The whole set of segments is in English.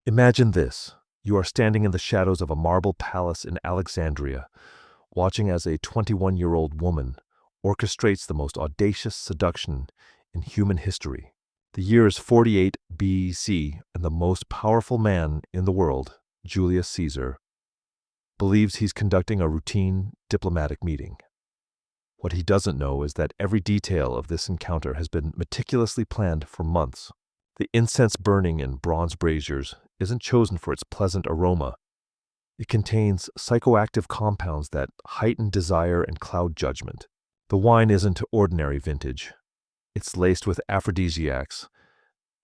Imagine this. You are standing in the shadows of a marble palace in Alexandria, watching as a 21-year-old woman orchestrates the most audacious seduction in human history. The year is 48 BC, and the most powerful man in the world, Julius Caesar, believes he's conducting a routine diplomatic meeting. What he doesn't know is that every detail of this encounter has been meticulously planned for months. The incense burning in bronze braziers isn't chosen for its pleasant aroma. It contains psychoactive compounds that heighten desire and cloud judgment. The wine isn't ordinary vintage. It's laced with aphrodisiacs,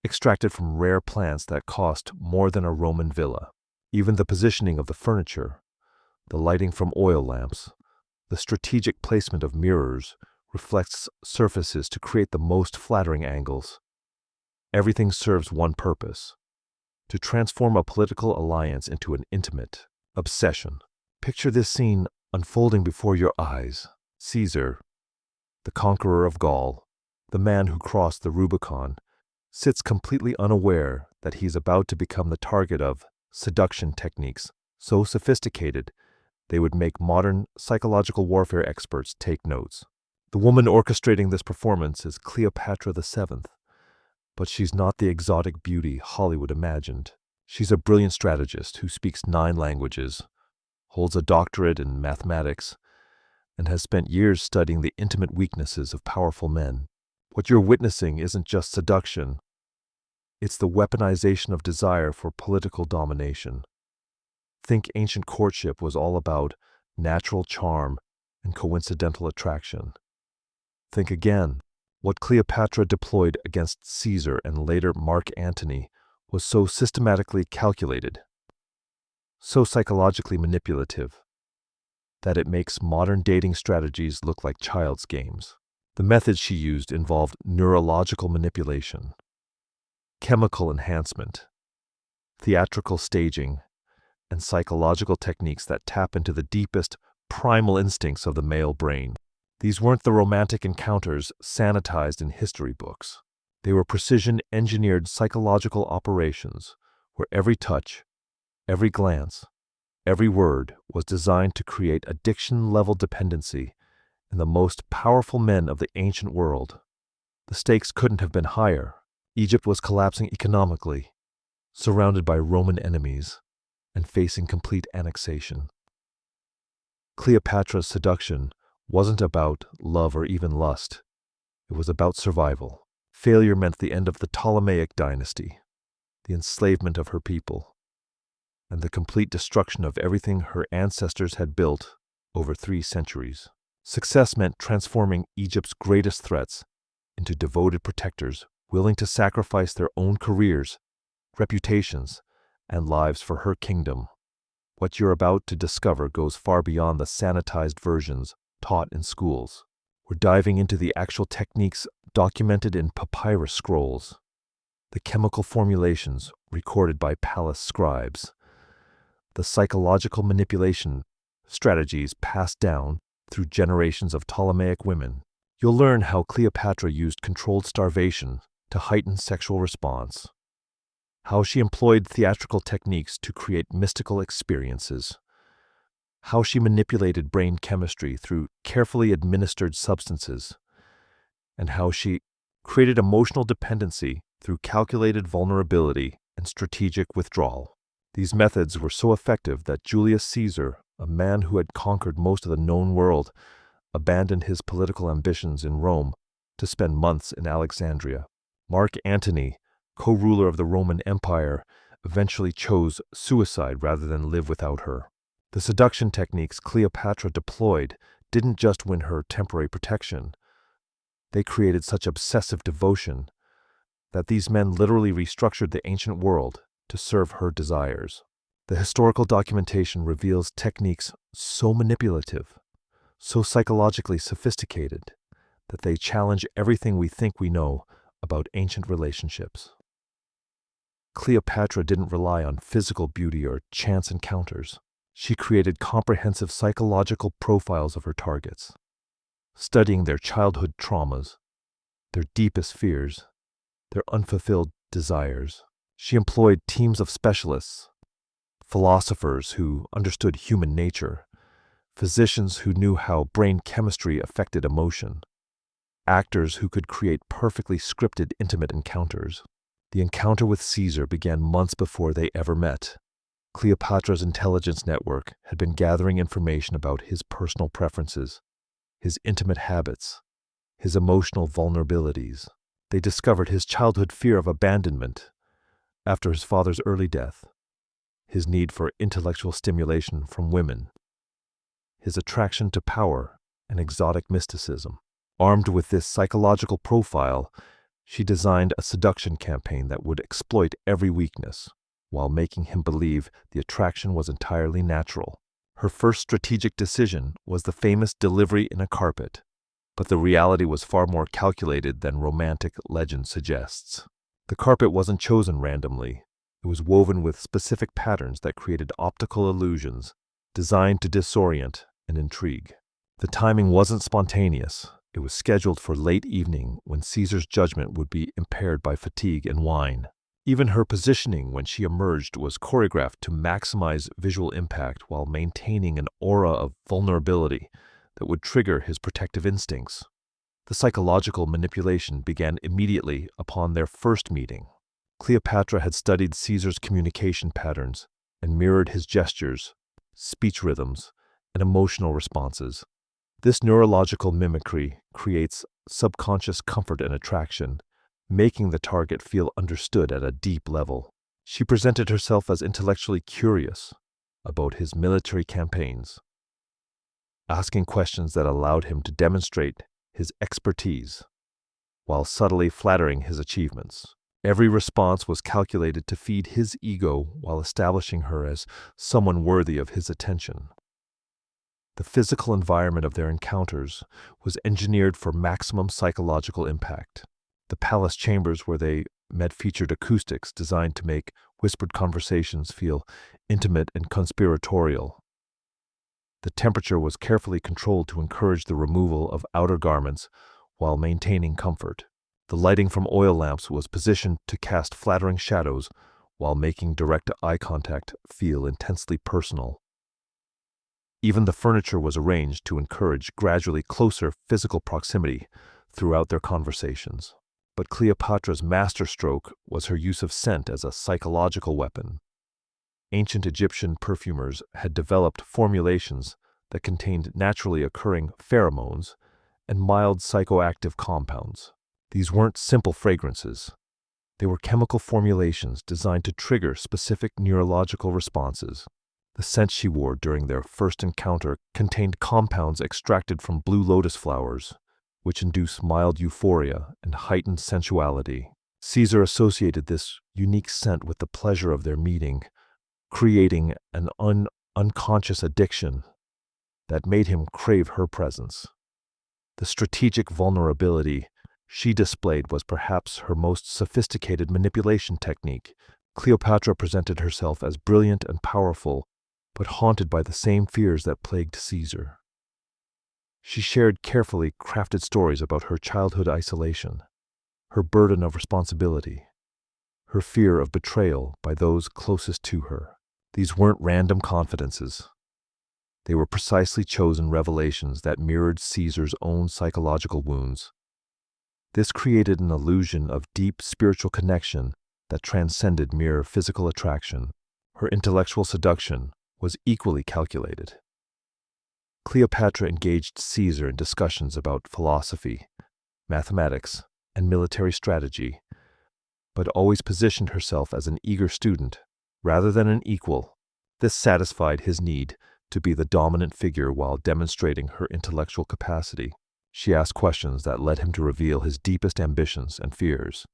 extracted from rare plants that cost more than a Roman villa. Even the positioning of the furniture, the lighting from oil lamps, the strategic placement of mirrors reflects surfaces to create the most flattering angles. Everything serves one purpose: to transform a political alliance into an intimate obsession. Picture this scene unfolding before your eyes. Caesar, the conqueror of Gaul, the man who crossed the Rubicon, sits completely unaware that he's about to become the target of seduction techniques so sophisticated they would make modern psychological warfare experts take notes. The woman orchestrating this performance is Cleopatra VII, but she's not the exotic beauty Hollywood imagined. She's a brilliant strategist who speaks 9 languages, holds a doctorate in mathematics, and has spent years studying the intimate weaknesses of powerful men. What you're witnessing isn't just seduction. It's the weaponization of desire for political domination. Think ancient courtship was all about natural charm and coincidental attraction. Think again, what Cleopatra deployed against Caesar and later Mark Antony was so systematically calculated, so psychologically manipulative, that it makes modern dating strategies look like child's games. The methods she used involved neurological manipulation, chemical enhancement, theatrical staging, and psychological techniques that tap into the deepest, primal instincts of the male brain. These weren't the romantic encounters sanitized in history books. They were precision-engineered psychological operations where every touch, every glance, every word was designed to create addiction-level dependency in the most powerful men of the ancient world. The stakes couldn't have been higher. Egypt was collapsing economically, surrounded by Roman enemies, and facing complete annexation. Cleopatra's seduction wasn't about love or even lust. It was about survival. Failure meant the end of the Ptolemaic dynasty, the enslavement of her people, and the complete destruction of everything her ancestors had built over 3 centuries. Success meant transforming Egypt's greatest threats into devoted protectors willing to sacrifice their own careers, reputations, and lives for her kingdom. What you're about to discover goes far beyond the sanitized versions taught in schools. We're diving into the actual techniques documented in papyrus scrolls, the chemical formulations recorded by palace scribes, the psychological manipulation strategies passed down through generations of Ptolemaic women. You'll learn how Cleopatra used controlled starvation to heighten sexual response, how she employed theatrical techniques to create mystical experiences, how she manipulated brain chemistry through carefully administered substances, and how she created emotional dependency through calculated vulnerability and strategic withdrawal. These methods were so effective that Julius Caesar, a man who had conquered most of the known world, abandoned his political ambitions in Rome to spend months in Alexandria. Mark Antony, co-ruler of the Roman Empire, eventually chose suicide rather than live without her. The seduction techniques Cleopatra deployed didn't just win her temporary protection. They created such obsessive devotion that these men literally restructured the ancient world to serve her desires. The historical documentation reveals techniques so manipulative, so psychologically sophisticated, that they challenge everything we think we know about ancient relationships. Cleopatra didn't rely on physical beauty or chance encounters. She created comprehensive psychological profiles of her targets, studying their childhood traumas, their deepest fears, their unfulfilled desires. She employed teams of specialists, philosophers who understood human nature, physicians who knew how brain chemistry affected emotion, actors who could create perfectly scripted intimate encounters. The encounter with Caesar began months before they ever met. Cleopatra's intelligence network had been gathering information about his personal preferences, his intimate habits, his emotional vulnerabilities. They discovered his childhood fear of abandonment after his father's early death, his need for intellectual stimulation from women, his attraction to power and exotic mysticism. Armed with this psychological profile, she designed a seduction campaign that would exploit every weakness, while making him believe the attraction was entirely natural. Her first strategic decision was the famous delivery in a carpet, but the reality was far more calculated than romantic legend suggests. The carpet wasn't chosen randomly. It was woven with specific patterns that created optical illusions designed to disorient and intrigue. The timing wasn't spontaneous. It was scheduled for late evening when Caesar's judgment would be impaired by fatigue and wine. Even her positioning when she emerged was choreographed to maximize visual impact while maintaining an aura of vulnerability that would trigger his protective instincts. The psychological manipulation began immediately upon their first meeting. Cleopatra had studied Caesar's communication patterns and mirrored his gestures, speech rhythms, and emotional responses. This neurological mimicry creates subconscious comfort and attraction, making the target feel understood at a deep level. She presented herself as intellectually curious about his military campaigns, asking questions that allowed him to demonstrate his expertise, while subtly flattering his achievements. Every response was calculated to feed his ego while establishing her as someone worthy of his attention. The physical environment of their encounters was engineered for maximum psychological impact. The palace chambers where they met featured acoustics designed to make whispered conversations feel intimate and conspiratorial. The temperature was carefully controlled to encourage the removal of outer garments while maintaining comfort. The lighting from oil lamps was positioned to cast flattering shadows while making direct eye contact feel intensely personal. Even the furniture was arranged to encourage gradually closer physical proximity throughout their conversations. But Cleopatra's masterstroke was her use of scent as a psychological weapon. Ancient Egyptian perfumers had developed formulations that contained naturally occurring pheromones and mild psychoactive compounds. These weren't simple fragrances. They were chemical formulations designed to trigger specific neurological responses. The scent she wore during their first encounter contained compounds extracted from blue lotus flowers, which induce mild euphoria and heightened sensuality. Caesar associated this unique scent with the pleasure of their meeting, creating an unconscious addiction that made him crave her presence. The strategic vulnerability she displayed was perhaps her most sophisticated manipulation technique. Cleopatra presented herself as brilliant and powerful, but haunted by the same fears that plagued Caesar. She shared carefully crafted stories about her childhood isolation, her burden of responsibility, her fear of betrayal by those closest to her. These weren't random confidences. They were precisely chosen revelations that mirrored Caesar's own psychological wounds. This created an illusion of deep spiritual connection that transcended mere physical attraction. Her intellectual seduction was equally calculated. Cleopatra engaged Caesar in discussions about philosophy, mathematics, and military strategy, but always positioned herself as an eager student rather than an equal. This satisfied his need to be the dominant figure while demonstrating her intellectual capacity. She asked questions that led him to reveal his deepest ambitions and fears,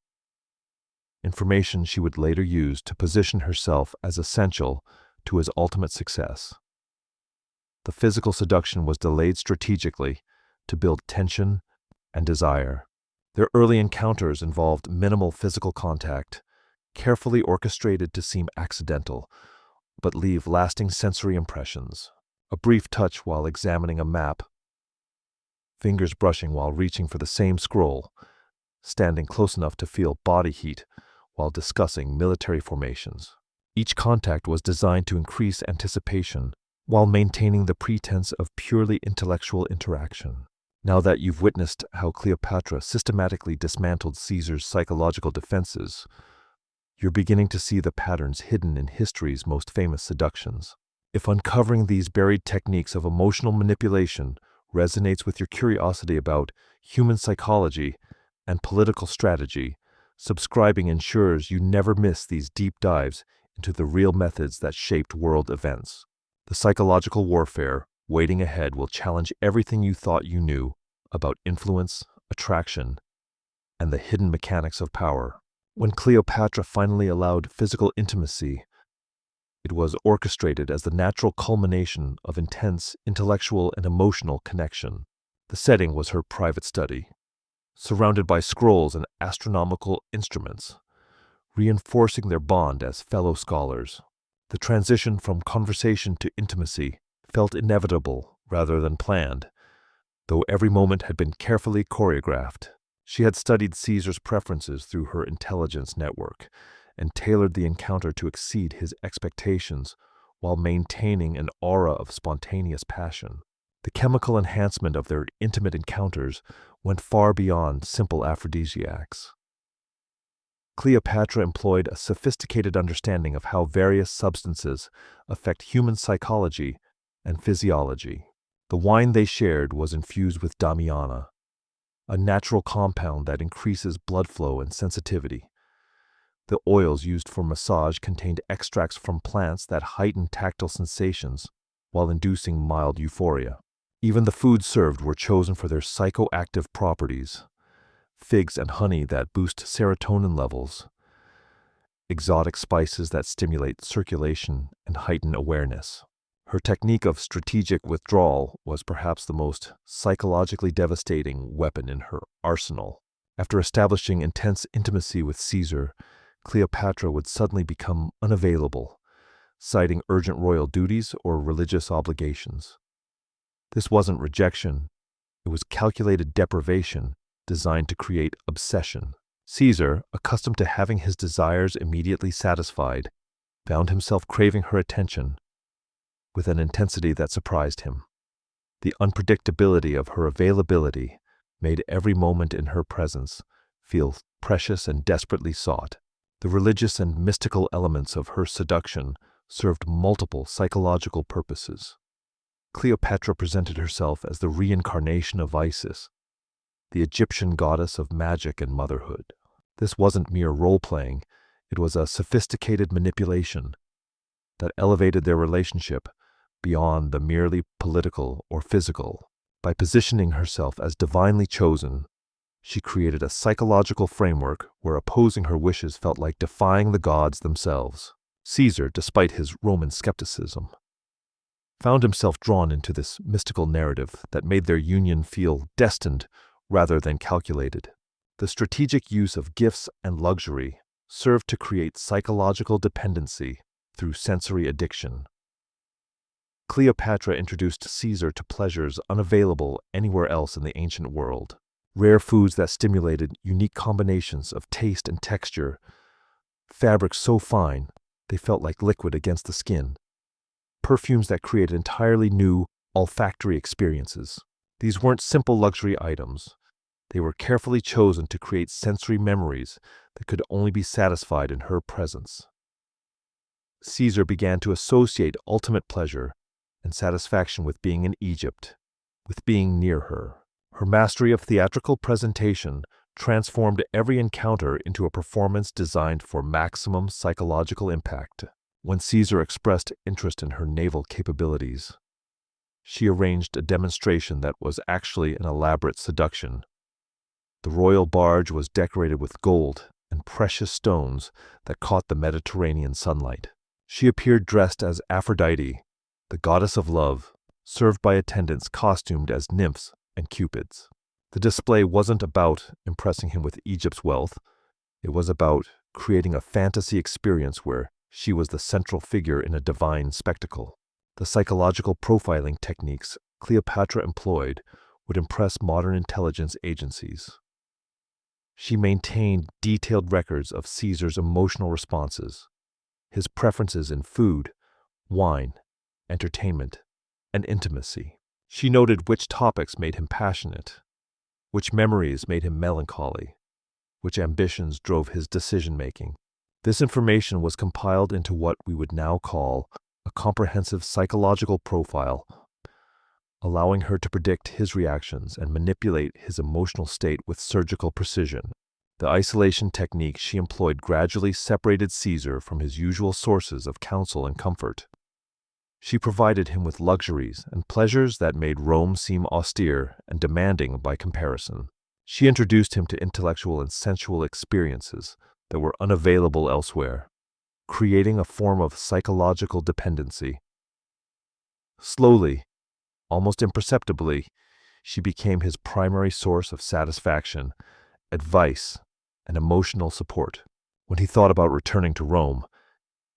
information she would later use to position herself as essential to his ultimate success. The physical seduction was delayed strategically to build tension and desire. Their early encounters involved minimal physical contact, carefully orchestrated to seem accidental, but leave lasting sensory impressions. A brief touch while examining a map, fingers brushing while reaching for the same scroll, standing close enough to feel body heat while discussing military formations. Each contact was designed to increase anticipation while maintaining the pretense of purely intellectual interaction. Now that you've witnessed how Cleopatra systematically dismantled Caesar's psychological defenses, you're beginning to see the patterns hidden in history's most famous seductions. If uncovering these buried techniques of emotional manipulation resonates with your curiosity about human psychology and political strategy, subscribing ensures you never miss these deep dives into the real methods that shaped world events. The psychological warfare waiting ahead will challenge everything you thought you knew about influence, attraction, and the hidden mechanics of power. When Cleopatra finally allowed physical intimacy, it was orchestrated as the natural culmination of intense intellectual and emotional connection. The setting was her private study, surrounded by scrolls and astronomical instruments, reinforcing their bond as fellow scholars. The transition from conversation to intimacy felt inevitable rather than planned, though every moment had been carefully choreographed. She had studied Caesar's preferences through her intelligence network and tailored the encounter to exceed his expectations while maintaining an aura of spontaneous passion. The chemical enhancement of their intimate encounters went far beyond simple aphrodisiacs. Cleopatra employed a sophisticated understanding of how various substances affect human psychology and physiology. The wine they shared was infused with damiana, a natural compound that increases blood flow and sensitivity. The oils used for massage contained extracts from plants that heightened tactile sensations while inducing mild euphoria. Even the foods served were chosen for their psychoactive properties: figs and honey that boost serotonin levels, exotic spices that stimulate circulation and heighten awareness. Her technique of strategic withdrawal was perhaps the most psychologically devastating weapon in her arsenal. After establishing intense intimacy with Caesar, Cleopatra would suddenly become unavailable, citing urgent royal duties or religious obligations. This wasn't rejection, it was calculated deprivation designed to create obsession. Caesar, accustomed to having his desires immediately satisfied, found himself craving her attention with an intensity that surprised him. The unpredictability of her availability made every moment in her presence feel precious and desperately sought. The religious and mystical elements of her seduction served multiple psychological purposes. Cleopatra presented herself as the reincarnation of Isis, the Egyptian goddess of magic and motherhood. This wasn't mere role-playing, it was a sophisticated manipulation that elevated their relationship beyond the merely political or physical. By positioning herself as divinely chosen, she created a psychological framework where opposing her wishes felt like defying the gods themselves. Caesar, despite his Roman skepticism, found himself drawn into this mystical narrative that made their union feel destined rather than calculated. The strategic use of gifts and luxury served to create psychological dependency through sensory addiction. Cleopatra introduced Caesar to pleasures unavailable anywhere else in the ancient world. Rare foods that stimulated unique combinations of taste and texture, fabrics so fine they felt like liquid against the skin, perfumes that created entirely new olfactory experiences. These weren't simple luxury items. They were carefully chosen to create sensory memories that could only be satisfied in her presence. Caesar began to associate ultimate pleasure and satisfaction with being in Egypt, with being near her. Her mastery of theatrical presentation transformed every encounter into a performance designed for maximum psychological impact. When Caesar expressed interest in her naval capabilities, she arranged a demonstration that was actually an elaborate seduction. The royal barge was decorated with gold and precious stones that caught the Mediterranean sunlight. She appeared dressed as Aphrodite, the goddess of love, served by attendants costumed as nymphs and cupids. The display wasn't about impressing him with Egypt's wealth. It was about creating a fantasy experience where she was the central figure in a divine spectacle. The psychological profiling techniques Cleopatra employed would impress modern intelligence agencies. She maintained detailed records of Caesar's emotional responses, his preferences in food, wine, entertainment, and intimacy. She noted which topics made him passionate, which memories made him melancholy, which ambitions drove his decision-making. This information was compiled into what we would now call a comprehensive psychological profile, allowing her to predict his reactions and manipulate his emotional state with surgical precision. The isolation technique she employed gradually separated Caesar from his usual sources of counsel and comfort. She provided him with luxuries and pleasures that made Rome seem austere and demanding by comparison. She introduced him to intellectual and sensual experiences that were unavailable elsewhere, creating a form of psychological dependency. Slowly, almost imperceptibly, she became his primary source of satisfaction, advice, and emotional support. When he thought about returning to Rome,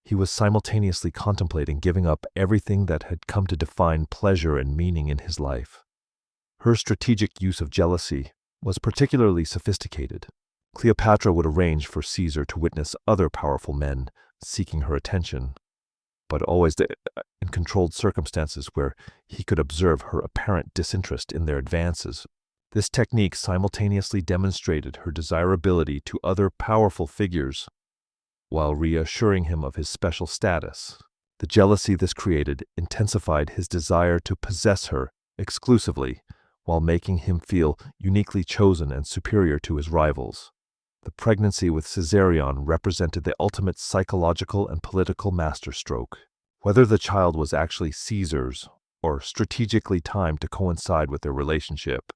he was simultaneously contemplating giving up everything that had come to define pleasure and meaning in his life. Her strategic use of jealousy was particularly sophisticated. Cleopatra would arrange for Caesar to witness other powerful men seeking her attention, but always in controlled circumstances where he could observe her apparent disinterest in their advances. This technique simultaneously demonstrated her desirability to other powerful figures, while reassuring him of his special status. The jealousy this created intensified his desire to possess her exclusively, while making him feel uniquely chosen and superior to his rivals. The pregnancy with Caesarion represented the ultimate psychological and political masterstroke. Whether the child was actually Caesar's or strategically timed to coincide with their relationship,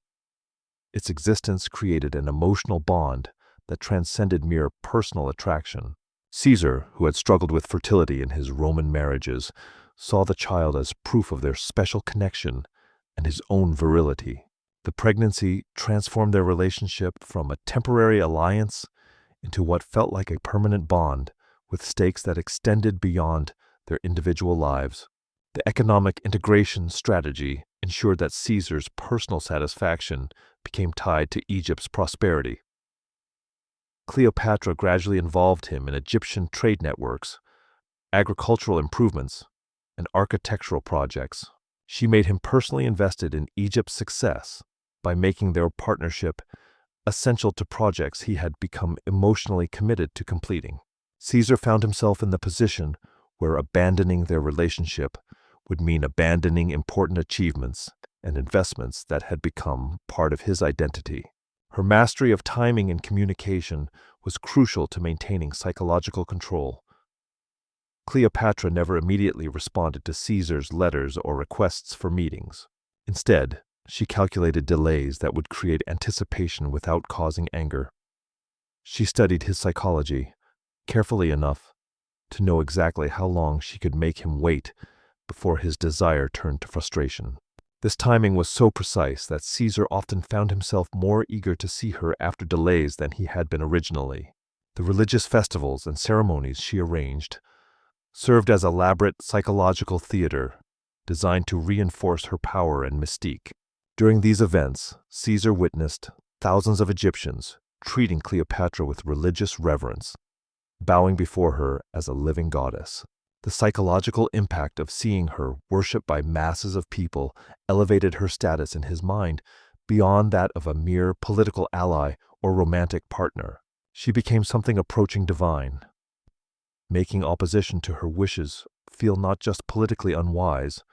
its existence created an emotional bond that transcended mere personal attraction. Caesar, who had struggled with fertility in his Roman marriages, saw the child as proof of their special connection and his own virility. The pregnancy transformed their relationship from a temporary alliance into what felt like a permanent bond, with stakes that extended beyond their individual lives. The economic integration strategy ensured that Caesar's personal satisfaction became tied to Egypt's prosperity. Cleopatra gradually involved him in Egyptian trade networks, agricultural improvements, and architectural projects. She made him personally invested in Egypt's success by making their partnership essential to projects he had become emotionally committed to completing. Caesar found himself in the position where abandoning their relationship would mean abandoning important achievements and investments that had become part of his identity. Her mastery of timing and communication was crucial to maintaining psychological control. Cleopatra never immediately responded to Caesar's letters or requests for meetings. Instead, she calculated delays that would create anticipation without causing anger. She studied his psychology carefully enough to know exactly how long she could make him wait before his desire turned to frustration. This timing was so precise that Caesar often found himself more eager to see her after delays than he had been originally. The religious festivals and ceremonies she arranged served as elaborate psychological theater designed to reinforce her power and mystique. During these events, Caesar witnessed thousands of Egyptians treating Cleopatra with religious reverence, bowing before her as a living goddess. The psychological impact of seeing her worshipped by masses of people elevated her status in his mind beyond that of a mere political ally or romantic partner. She became something approaching divine, making opposition to her wishes feel not just politically unwise,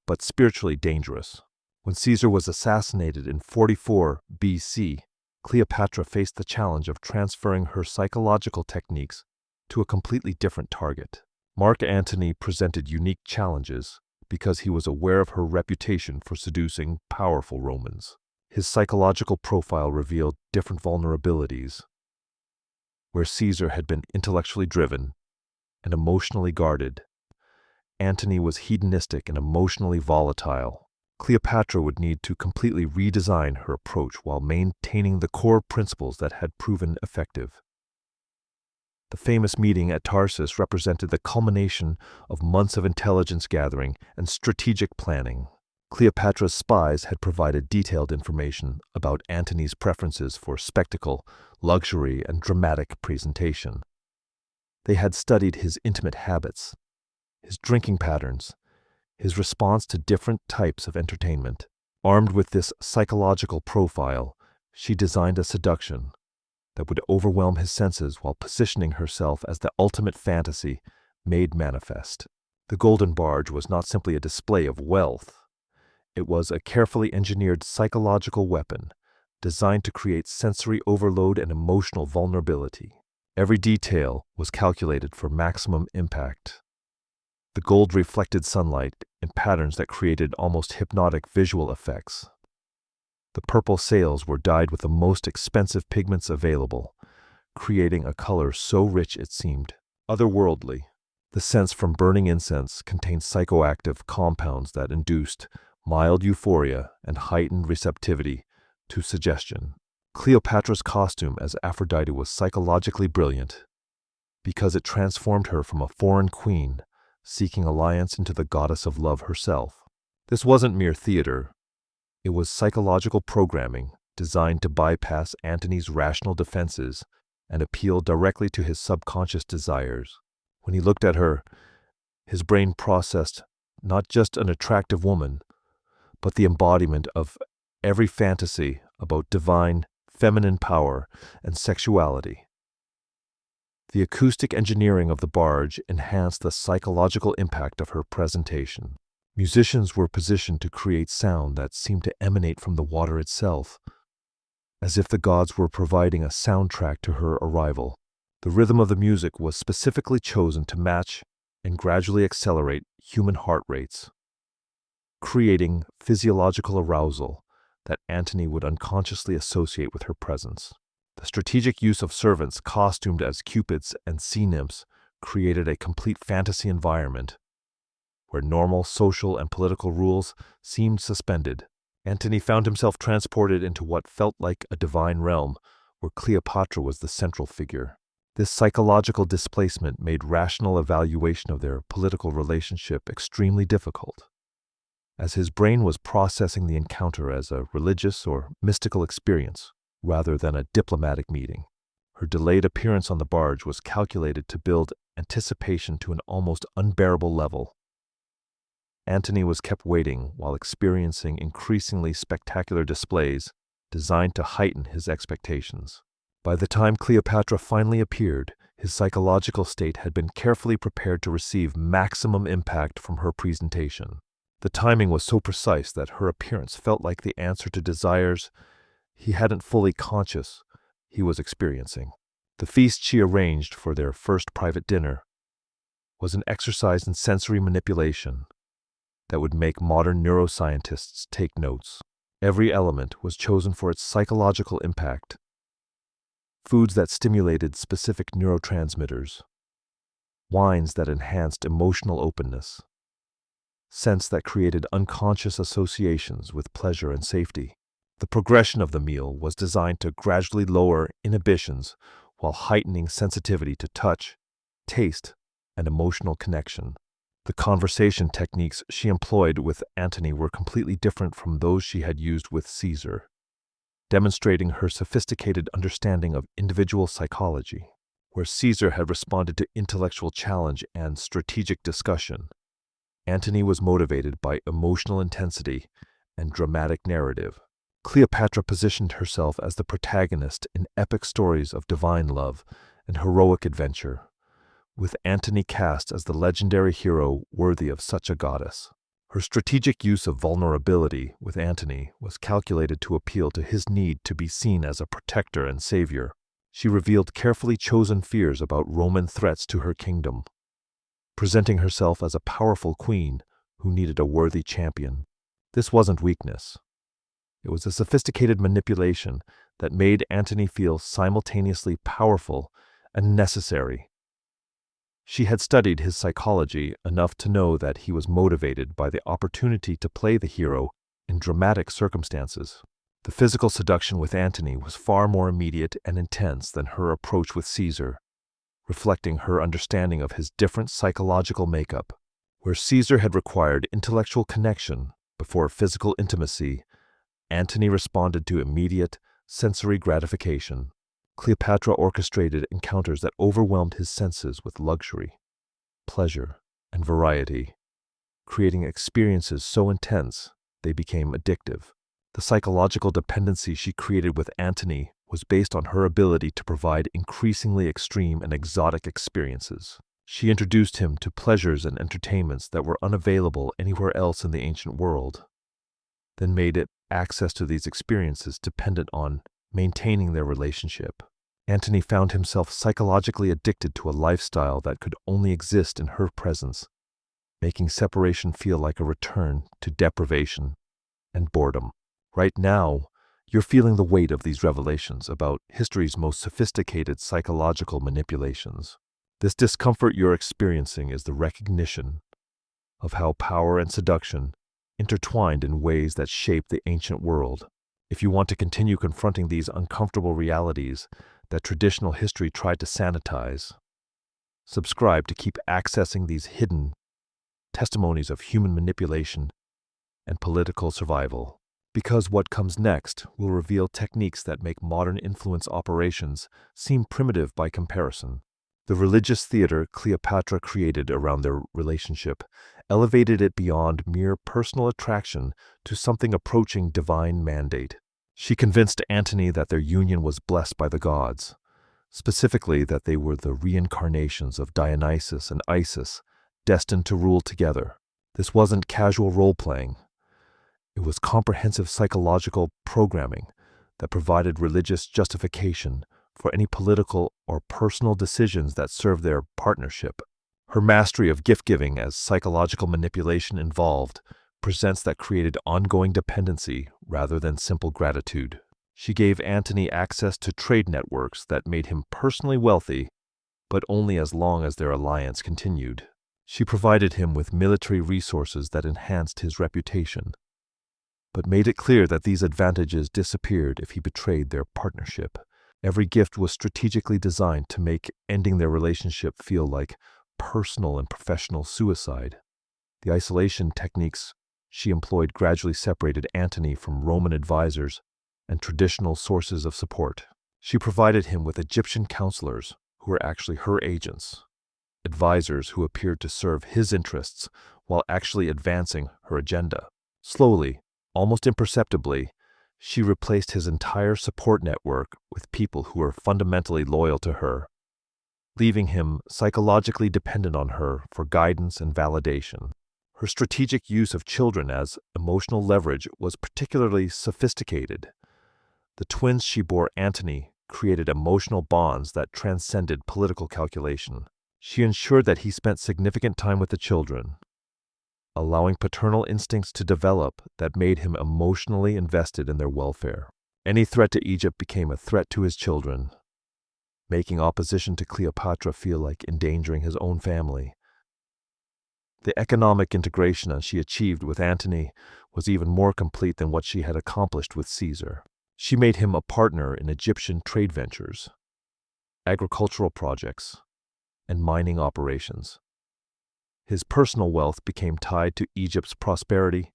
but spiritually dangerous. When Caesar was assassinated in 44 BC, Cleopatra faced the challenge of transferring her psychological techniques to a completely different target. Mark Antony presented unique challenges because he was aware of her reputation for seducing powerful Romans. His psychological profile revealed different vulnerabilities. Where Caesar had been intellectually driven and emotionally guarded, Antony was hedonistic and emotionally volatile. Cleopatra would need to completely redesign her approach while maintaining the core principles that had proven effective. The famous meeting at Tarsus represented the culmination of months of intelligence gathering and strategic planning. Cleopatra's spies had provided detailed information about Antony's preferences for spectacle, luxury, and dramatic presentation. They had studied his intimate habits, his drinking patterns, his response to different types of entertainment. Armed with this psychological profile, she designed a seduction that would overwhelm his senses while positioning herself as the ultimate fantasy made manifest. The golden barge was not simply a display of wealth. It was a carefully engineered psychological weapon designed to create sensory overload and emotional vulnerability. Every detail was calculated for maximum impact. The gold reflected sunlight in patterns that created almost hypnotic visual effects. The purple sails were dyed with the most expensive pigments available, creating a color so rich it seemed otherworldly. The scents from burning incense contained psychoactive compounds that induced mild euphoria and heightened receptivity to suggestion. Cleopatra's costume as Aphrodite was psychologically brilliant because it transformed her from a foreign queen seeking alliance into the goddess of love herself. This wasn't mere theater. It was psychological programming designed to bypass Antony's rational defenses and appeal directly to his subconscious desires. When he looked at her, his brain processed not just an attractive woman, but the embodiment of every fantasy about divine, feminine power and sexuality. The acoustic engineering of the barge enhanced the psychological impact of her presentation. Musicians were positioned to create sound that seemed to emanate from the water itself, as if the gods were providing a soundtrack to her arrival. The rhythm of the music was specifically chosen to match and gradually accelerate human heart rates, creating physiological arousal that Antony would unconsciously associate with her presence. The strategic use of servants costumed as cupids and sea nymphs created a complete fantasy environment where normal social and political rules seemed suspended. Antony found himself transported into what felt like a divine realm where Cleopatra was the central figure. This psychological displacement made rational evaluation of their political relationship extremely difficult, as his brain was processing the encounter as a religious or mystical experience rather than a diplomatic meeting. Her delayed appearance on the barge was calculated to build anticipation to an almost unbearable level. Antony was kept waiting while experiencing increasingly spectacular displays designed to heighten his expectations. By the time Cleopatra finally appeared, his psychological state had been carefully prepared to receive maximum impact from her presentation. The timing was so precise that her appearance felt like the answer to desires he hadn't fully conscious he was experiencing. The feast she arranged for their first private dinner was an exercise in sensory manipulation that would make modern neuroscientists take notes. Every element was chosen for its psychological impact. Foods that stimulated specific neurotransmitters, wines that enhanced emotional openness, scents that created unconscious associations with pleasure and safety. The progression of the meal was designed to gradually lower inhibitions while heightening sensitivity to touch, taste, and emotional connection. The conversation techniques she employed with Antony were completely different from those she had used with Caesar, demonstrating her sophisticated understanding of individual psychology. Where Caesar had responded to intellectual challenge and strategic discussion, Antony was motivated by emotional intensity and dramatic narrative. Cleopatra positioned herself as the protagonist in epic stories of divine love and heroic adventure, with Antony cast as the legendary hero worthy of such a goddess. Her strategic use of vulnerability with Antony was calculated to appeal to his need to be seen as a protector and savior. She revealed carefully chosen fears about Roman threats to her kingdom, presenting herself as a powerful queen who needed a worthy champion. This wasn't weakness. It was a sophisticated manipulation that made Antony feel simultaneously powerful and necessary. She had studied his psychology enough to know that he was motivated by the opportunity to play the hero in dramatic circumstances. The physical seduction with Antony was far more immediate and intense than her approach with Caesar, reflecting her understanding of his different psychological makeup. Where Caesar had required intellectual connection, Before physical intimacy, Antony responded to immediate sensory gratification. Cleopatra orchestrated encounters that overwhelmed his senses with luxury, pleasure, and variety, creating experiences so intense they became addictive. The psychological dependency she created with Antony was based on her ability to provide increasingly extreme and exotic experiences. She introduced him to pleasures and entertainments that were unavailable anywhere else in the ancient world, then made it access to these experiences dependent on maintaining their relationship. Antony found himself psychologically addicted to a lifestyle that could only exist in her presence, making separation feel like a return to deprivation and boredom. Right now, you're feeling the weight of these revelations about history's most sophisticated psychological manipulations. This discomfort you're experiencing is the recognition of how power and seduction intertwined in ways that shape the ancient world. If you want to continue confronting these uncomfortable realities that traditional history tried to sanitize, subscribe to keep accessing these hidden testimonies of human manipulation and political survival. Because what comes next will reveal techniques that make modern influence operations seem primitive by comparison. The religious theater Cleopatra created around their relationship elevated it beyond mere personal attraction to something approaching divine mandate. She convinced Antony that their union was blessed by the gods, specifically that they were the reincarnations of Dionysus and Isis, destined to rule together. This wasn't casual role-playing. It was comprehensive psychological programming that provided religious justification for any political or personal decisions that served their partnership. Her mastery of gift-giving as psychological manipulation involved presents that created ongoing dependency rather than simple gratitude. She gave Antony access to trade networks that made him personally wealthy, but only as long as their alliance continued. She provided him with military resources that enhanced his reputation, but made it clear that these advantages disappeared if he betrayed their partnership. Every gift was strategically designed to make ending their relationship feel like personal and professional suicide. The isolation techniques she employed gradually separated Antony from Roman advisors and traditional sources of support. She provided him with Egyptian counselors who were actually her agents, advisors who appeared to serve his interests while actually advancing her agenda. Slowly, almost imperceptibly, she replaced his entire support network with people who were fundamentally loyal to her, leaving him psychologically dependent on her for guidance and validation. Her strategic use of children as emotional leverage was particularly sophisticated. The twins she bore Antony created emotional bonds that transcended political calculation. She ensured that he spent significant time with the children, allowing paternal instincts to develop that made him emotionally invested in their welfare. Any threat to Egypt became a threat to his children, making opposition to Cleopatra feel like endangering his own family. The economic integration she achieved with Antony was even more complete than what she had accomplished with Caesar. She made him a partner in Egyptian trade ventures, agricultural projects, and mining operations. His personal wealth became tied to Egypt's prosperity,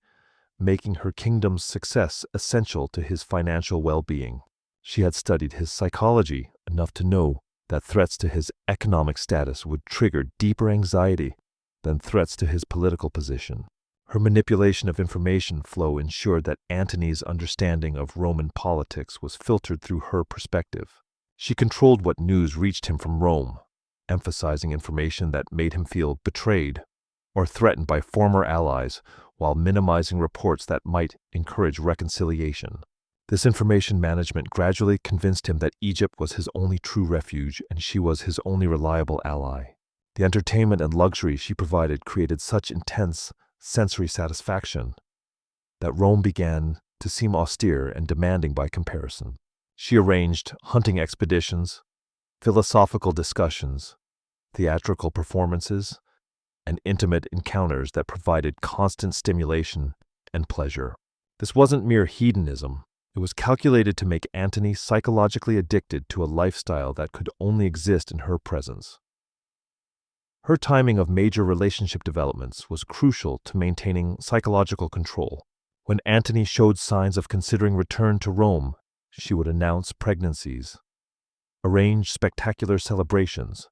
making her kingdom's success essential to his financial well-being. She had studied his psychology enough to know that threats to his economic status would trigger deeper anxiety than threats to his political position. Her manipulation of information flow ensured that Antony's understanding of Roman politics was filtered through her perspective. She controlled what news reached him from Rome, emphasizing information that made him feel betrayed or threatened by former allies while minimizing reports that might encourage reconciliation. This information management gradually convinced him that Egypt was his only true refuge and she was his only reliable ally. The entertainment and luxury she provided created such intense sensory satisfaction that Rome began to seem austere and demanding by comparison. She arranged hunting expeditions, philosophical discussions, theatrical performances, and intimate encounters that provided constant stimulation and pleasure. This wasn't mere hedonism. It was calculated to make Antony psychologically addicted to a lifestyle that could only exist in her presence. Her timing of major relationship developments was crucial to maintaining psychological control. When Antony showed signs of considering return to Rome, she would announce pregnancies, arrange spectacular celebrations,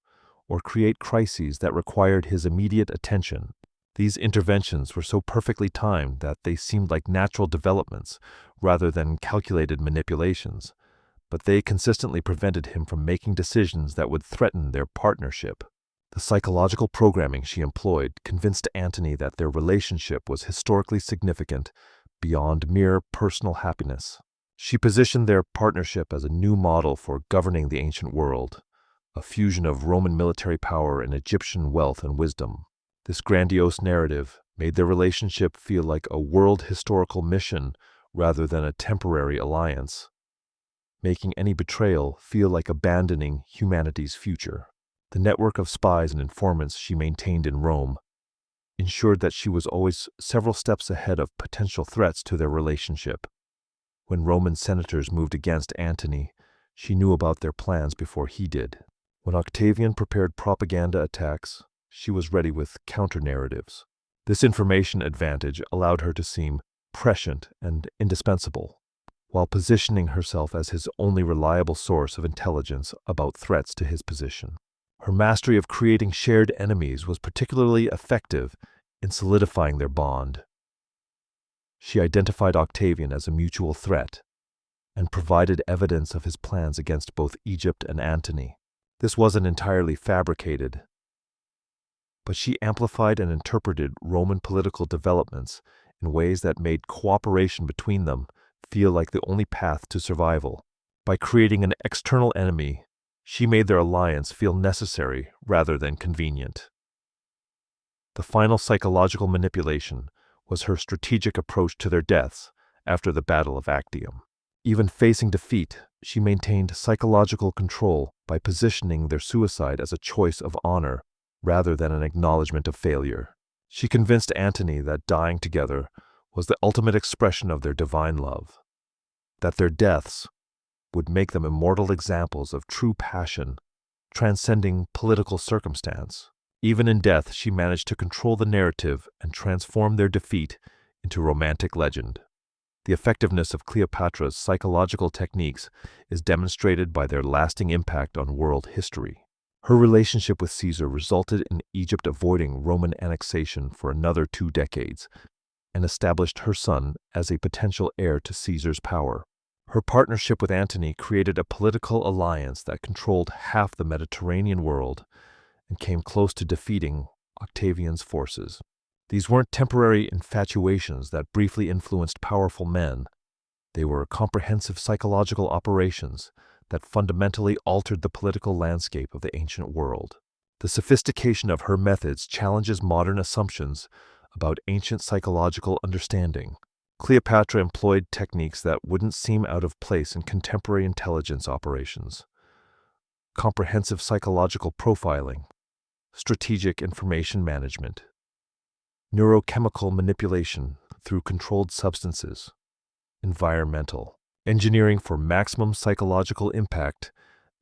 or create crises that required his immediate attention. These interventions were so perfectly timed that they seemed like natural developments rather than calculated manipulations, but they consistently prevented him from making decisions that would threaten their partnership. The psychological programming she employed convinced Antony that their relationship was historically significant beyond mere personal happiness. She positioned their partnership as a new model for governing the ancient world, a fusion of Roman military power and Egyptian wealth and wisdom. This grandiose narrative made their relationship feel like a world historical mission rather than a temporary alliance, making any betrayal feel like abandoning humanity's future. The network of spies and informants she maintained in Rome ensured that she was always several steps ahead of potential threats to their relationship. When Roman senators moved against Antony, she knew about their plans before he did. When Octavian prepared propaganda attacks, she was ready with counter-narratives. This information advantage allowed her to seem prescient and indispensable, while positioning herself as his only reliable source of intelligence about threats to his position. Her mastery of creating shared enemies was particularly effective in solidifying their bond. She identified Octavian as a mutual threat and provided evidence of his plans against both Egypt and Antony. This wasn't entirely fabricated, but she amplified and interpreted Roman political developments in ways that made cooperation between them feel like the only path to survival. By creating an external enemy, she made their alliance feel necessary rather than convenient. The final psychological manipulation was her strategic approach to their deaths after the Battle of Actium. Even facing defeat, she maintained psychological control by positioning their suicide as a choice of honor rather than an acknowledgement of failure. She convinced Antony that dying together was the ultimate expression of their divine love, that their deaths would make them immortal examples of true passion, transcending political circumstance. Even in death, she managed to control the narrative and transform their defeat into romantic legend. The effectiveness of Cleopatra's psychological techniques is demonstrated by their lasting impact on world history. Her relationship with Caesar resulted in Egypt avoiding Roman annexation for another 2 decades and established her son as a potential heir to Caesar's power. Her partnership with Antony created a political alliance that controlled half the Mediterranean world and came close to defeating Octavian's forces. These weren't temporary infatuations that briefly influenced powerful men. They were comprehensive psychological operations that fundamentally altered the political landscape of the ancient world. The sophistication of her methods challenges modern assumptions about ancient psychological understanding. Cleopatra employed techniques that wouldn't seem out of place in contemporary intelligence operations. Comprehensive psychological profiling, strategic information management, neurochemical manipulation through controlled substances, environmental engineering for maximum psychological impact,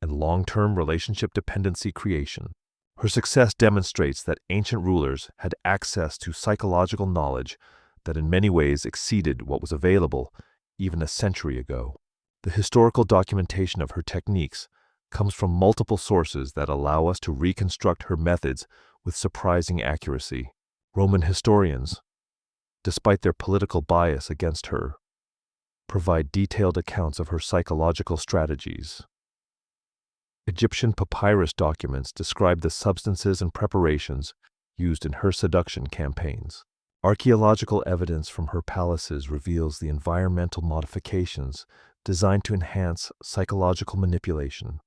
and long-term relationship dependency creation. Her success demonstrates that ancient rulers had access to psychological knowledge that in many ways exceeded what was available even a century ago. The historical documentation of her techniques comes from multiple sources that allow us to reconstruct her methods with surprising accuracy. Roman historians, despite their political bias against her, provide detailed accounts of her psychological strategies. Egyptian papyrus documents describe the substances and preparations used in her seduction campaigns. Archaeological evidence from her palaces reveals the environmental modifications designed to enhance psychological manipulation.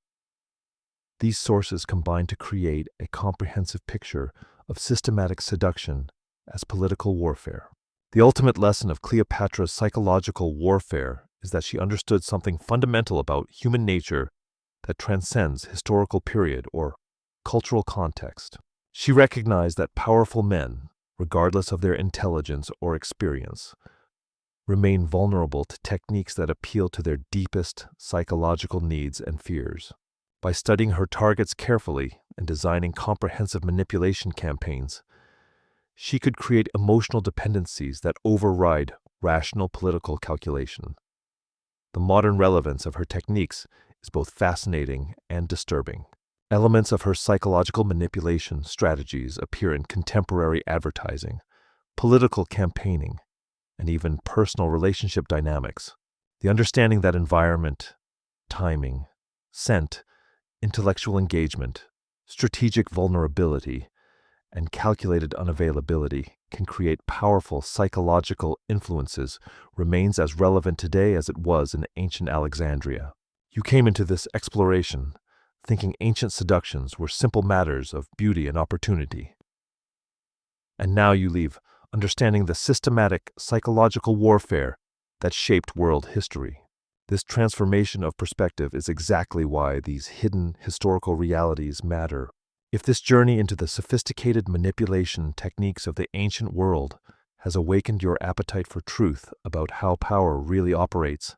These sources combine to create a comprehensive picture of systematic seduction as political warfare. The ultimate lesson of Cleopatra's psychological warfare is that she understood something fundamental about human nature that transcends historical period or cultural context. She recognized that powerful men, regardless of their intelligence or experience, remain vulnerable to techniques that appeal to their deepest psychological needs and fears. By studying her targets carefully and designing comprehensive manipulation campaigns, she could create emotional dependencies that override rational political calculation. The modern relevance of her techniques is both fascinating and disturbing. Elements of her psychological manipulation strategies appear in contemporary advertising, political campaigning, and even personal relationship dynamics. The understanding that environment, timing, scent, intellectual engagement, strategic vulnerability, and calculated unavailability can create powerful psychological influences remains as relevant today as it was in ancient Alexandria. You came into this exploration thinking ancient seductions were simple matters of beauty and opportunity. And now you leave understanding the systematic psychological warfare that shaped world history. This transformation of perspective is exactly why these hidden historical realities matter. If this journey into the sophisticated manipulation techniques of the ancient world has awakened your appetite for truth about how power really operates,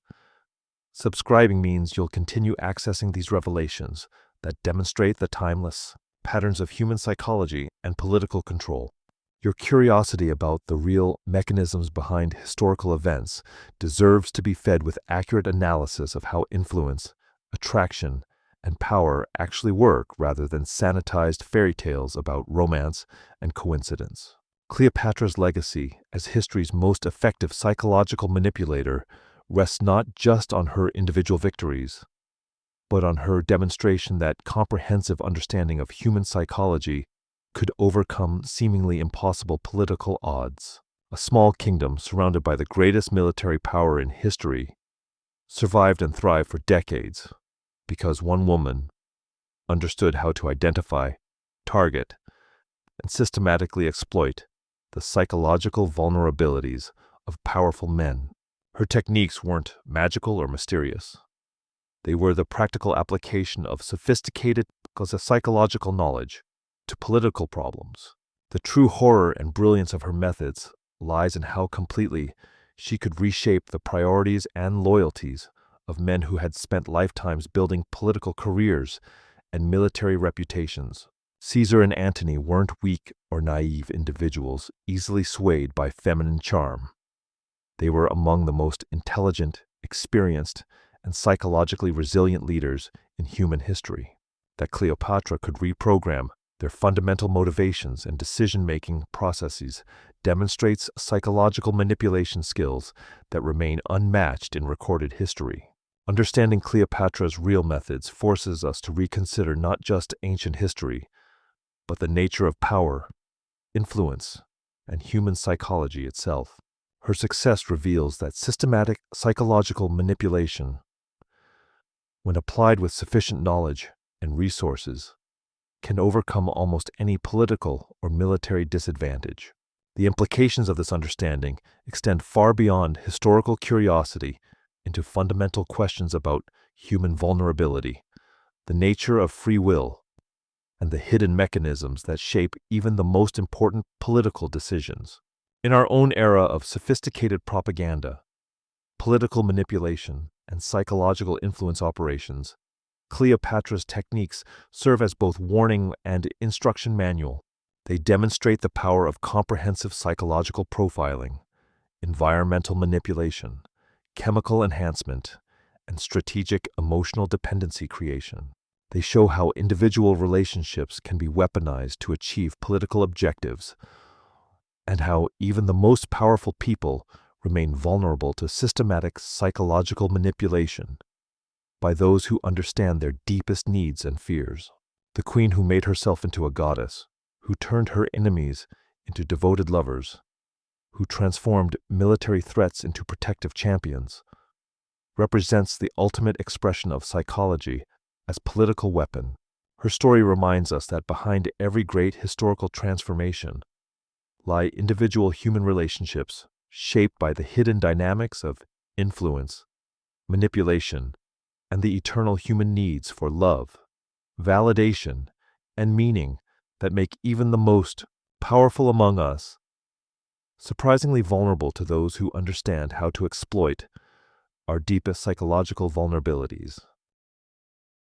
subscribing means you'll continue accessing these revelations that demonstrate the timeless patterns of human psychology and political control. Your curiosity about the real mechanisms behind historical events deserves to be fed with accurate analysis of how influence, attraction, and power actually work rather than sanitized fairy tales about romance and coincidence. Cleopatra's legacy as history's most effective psychological manipulator rests not just on her individual victories, but on her demonstration that comprehensive understanding of human psychology could overcome seemingly impossible political odds. A small kingdom surrounded by the greatest military power in history survived and thrived for decades because one woman understood how to identify, target, and systematically exploit the psychological vulnerabilities of powerful men. Her techniques weren't magical or mysterious. They were the practical application of sophisticated psychological knowledge to political problems. The true horror and brilliance of her methods lies in how completely she could reshape the priorities and loyalties of men who had spent lifetimes building political careers and military reputations. Caesar and Antony weren't weak or naive individuals easily swayed by feminine charm. They were among the most intelligent, experienced, and psychologically resilient leaders in human history. That Cleopatra could reprogram their fundamental motivations and decision-making processes demonstrates psychological manipulation skills that remain unmatched in recorded history. Understanding Cleopatra's real methods forces us to reconsider not just ancient history, but the nature of power, influence, and human psychology itself. Her success reveals that systematic psychological manipulation, when applied with sufficient knowledge and resources, can overcome almost any political or military disadvantage. The implications of this understanding extend far beyond historical curiosity into fundamental questions about human vulnerability, the nature of free will, and the hidden mechanisms that shape even the most important political decisions. In our own era of sophisticated propaganda, political manipulation, and psychological influence operations, Cleopatra's techniques serve as both warning and instruction manual. They demonstrate the power of comprehensive psychological profiling, environmental manipulation, chemical enhancement, and strategic emotional dependency creation. They show how individual relationships can be weaponized to achieve political objectives, and how even the most powerful people remain vulnerable to systematic psychological manipulation by those who understand their deepest needs and fears. The queen who made herself into a goddess, who turned her enemies into devoted lovers, who transformed military threats into protective champions, represents the ultimate expression of psychology as political weapon. Her story reminds us that behind every great historical transformation lie individual human relationships shaped by the hidden dynamics of influence, manipulation, and the eternal human needs for love, validation, and meaning that make even the most powerful among us surprisingly vulnerable to those who understand how to exploit our deepest psychological vulnerabilities.